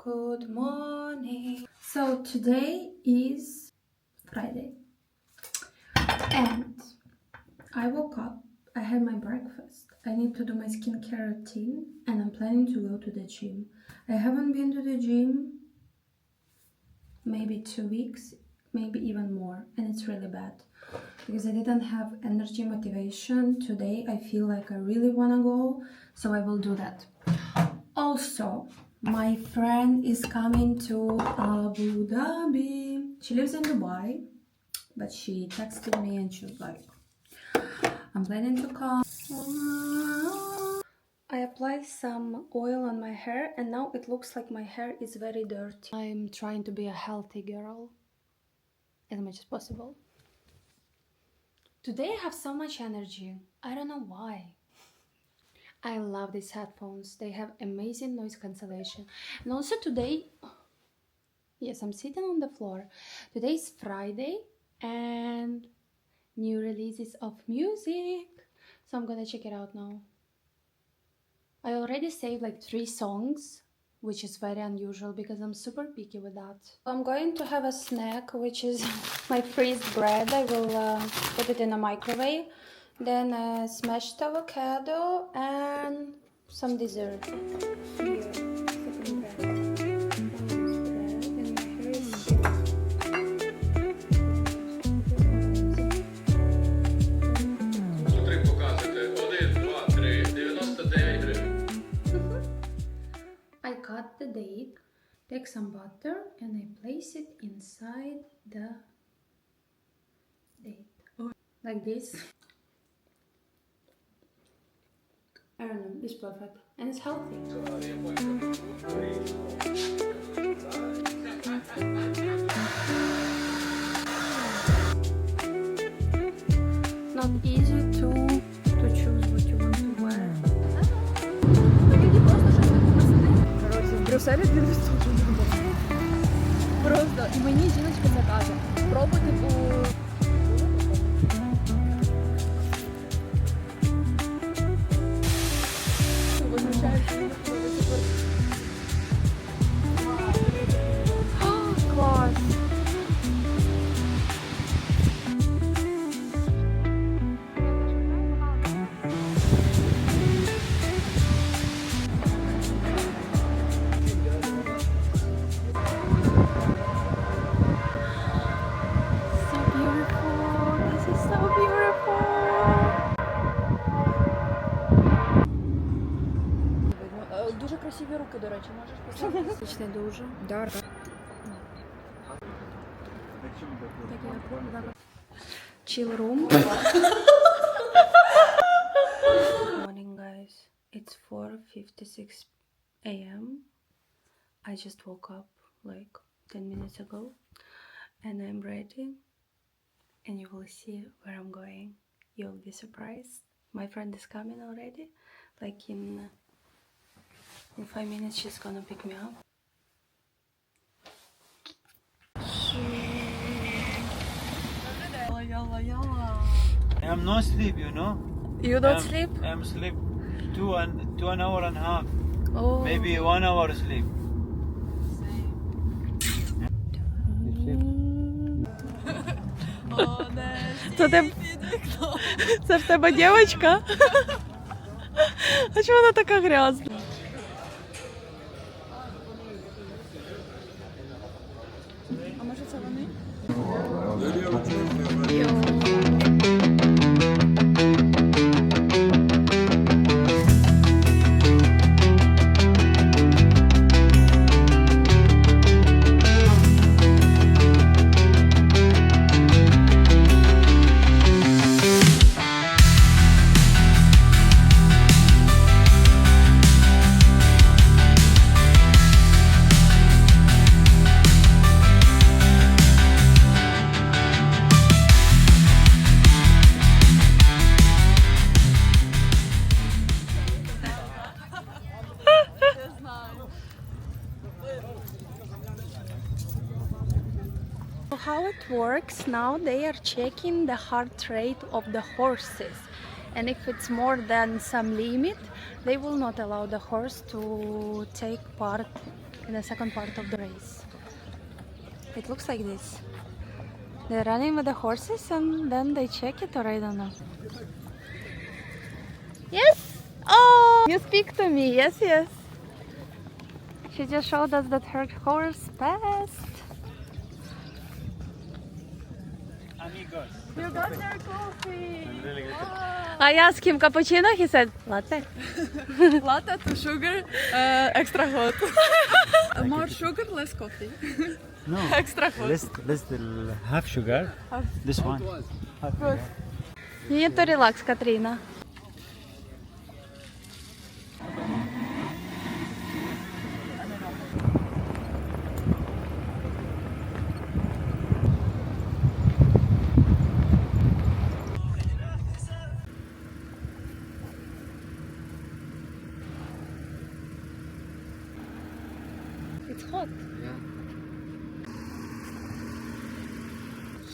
Good morning. So today is Friday and I woke up, I had my breakfast, I need to do my skincare routine and I'm planning to go to the gym. I haven't been to the gym maybe 2 weeks, maybe even more, and it's really bad because I didn't have energy motivation. Today I feel like I really want to go, so I will do that. Also, my friend is coming to Abu Dhabi. She lives in Dubai, but she texted me and she was like, I'm planning to come. I applied some oil on my hair and now it looks like my hair is very dirty. I'm trying to be a healthy girl as much as possible. Today I have so much energy. I don't know why. I love these headphones. They have amazing noise cancellation. And also today, yes, I'm sitting on the floor. Today is Friday and new releases of music. So I'm gonna check it out now. I already saved like 3 songs, which is very unusual because I'm super picky with that. I'm going to have a snack, which is my freezed bread. I will put it in a microwave. Then a smashed avocado and some dessert. Here, second bread. And my hair is here. I cut the date, take some butter and I place it inside the date. Like this. I don't know, it's perfect and it's healthy. Not easy to choose what you want to wear. Коротше, в Брюсселі 2 листочки не було. Просто, і мені жіночка це каже, спробуйте у... Клас! Дуже красиві руки, до речі, можеш поставити? Точно дуже. Да. Chill room. Morning, guys. It's 4:56 a.m. I just woke up like 10 minutes ago and I'm ready and you will see where I'm going. You'll be surprised. My friend is coming already. Like in 5 minutes she's gonna pick me up. I'm not sleep, you know. You don't sleep? I'm sleep 2 hour and a half. Oh. Maybe 1 hour sleep. Це в тебе дівчинка? А чому вона така грязна? А може це вони? How it works now, they are checking the heart rate of the horses, and if it's more than some limit, they will not allow the horse to take part in the second part of the race. It looks like this. They're running with the horses and then they check it, or I don't know. Yes! Oh! You speak to me. Yes, yes. She just showed us that her horse passed. Amigos. You got their coffee. Really good. I asked him cappuccino, he said latte. Latte to sugar, extra hot. More sugar, less coffee. No. Extra hot. Less half sugar. This one. Half sugar. You need to relax, Katrina. It's hot.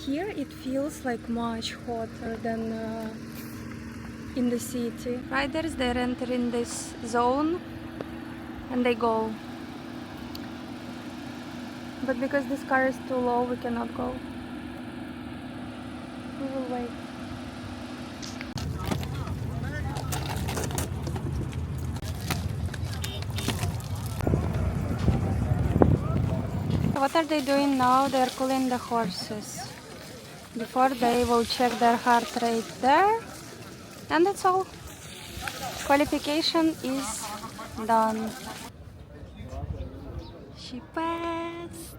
Here it feels like much hotter than in the city. Riders, they're entering this zone and they go. But because this car is too low, we cannot go. We will wait. What are they doing now? They're cooling the horses. Before they will check their heart rate there. And that's all. Qualification is done. She passed.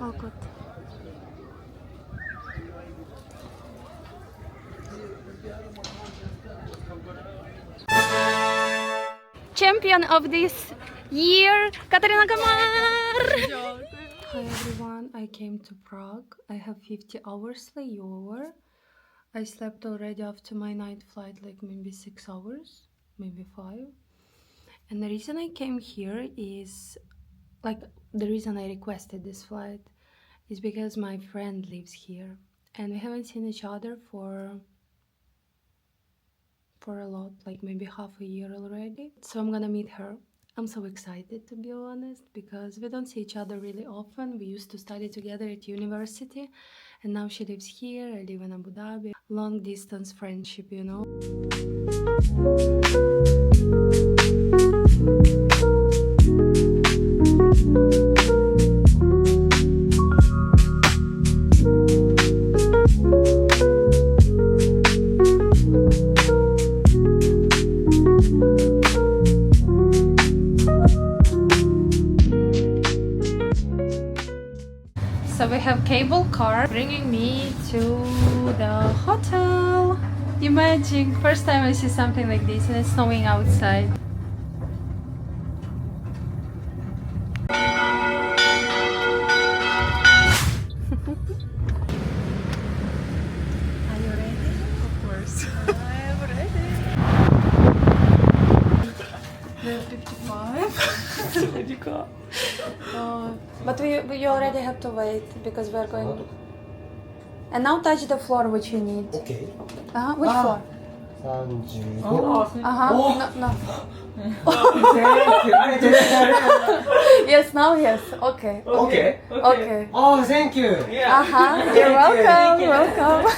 All good. Champion of this year, Katarina Kamar! Hi everyone, I came to Prague. I have 50 hours layover. I slept already after my night flight, like maybe 6 hours, maybe 5. And the reason I came here is, like, the reason I requested this flight is because my friend lives here. And we haven't seen each other for a lot, like maybe half a year already. So I'm gonna meet her. I'm so excited, to be honest, because we don't see each other really often. We used to study together at university, and now she lives here. I live in Abu Dhabi. Long distance friendship, you know. So we have cable car bringing me to the hotel. Imagine, first time I see something like this and it's snowing outside. Are you ready? Of course. I am ready. We're 55. But you already have to wait because we're going. And now touch the floor which you need. Okay. Which floor? 35. No. Yes, now yes. Okay. Okay. Okay. Oh, thank you. You're welcome. Welcome.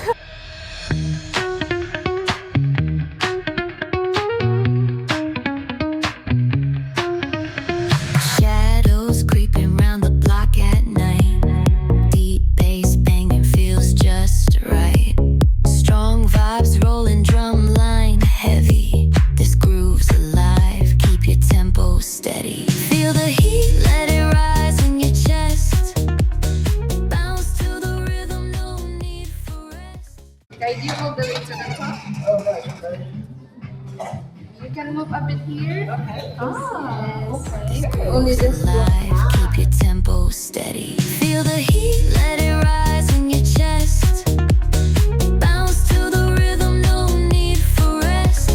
Shadows creeping round the block at night. Deep bass banging feels just right. Strong vibes rolling, drum line heavy. This groove's alive, keep your tempo steady. Feel the heat, let it rise in your chest. Bounce to the rhythm, no need for rest. Guide you all the way to the top. You can move a bit here. Okay. Only this. Alive, keep your tempo steady. Feel the heat, let it rise in your chest. Bounce to the rhythm, no need for rest.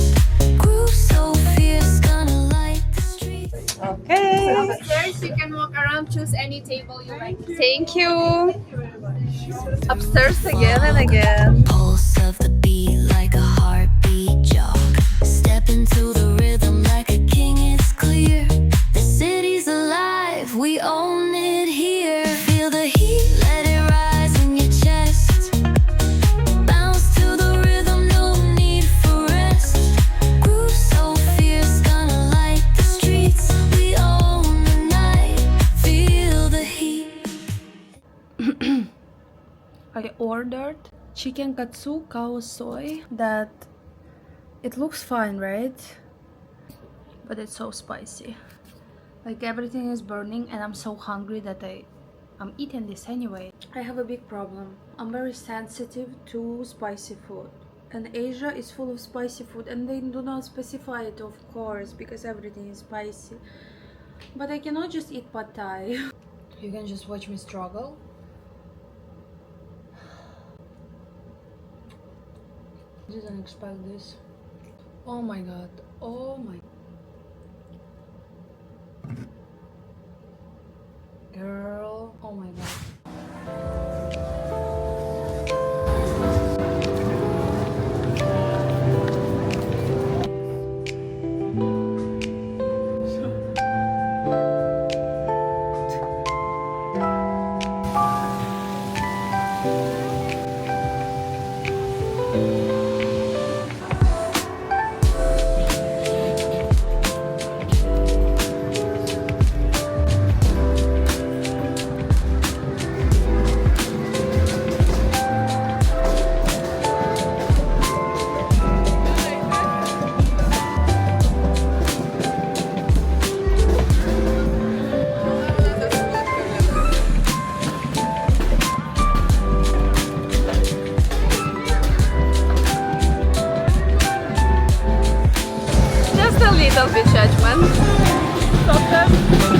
Groove so fierce, gonna light the streets. Okay. Upstairs, you can walk around, choose any table you like. Thank you. Upstairs again and again. Pulse of the beat like a heartbeat. ordered chicken katsu cow soy that it looks fine, right? But it's so spicy. Like everything is burning and I'm so hungry that I'm eating this anyway. I have a big problem. I'm very sensitive to spicy food. And Asia is full of spicy food and they do not specify it, of course, because everything is spicy. But I cannot just eat pad thai. You can just watch me struggle. Didn't expect this. Oh my god. Oh my. Girl. Oh my god. Just a little bit judgment. Stop them.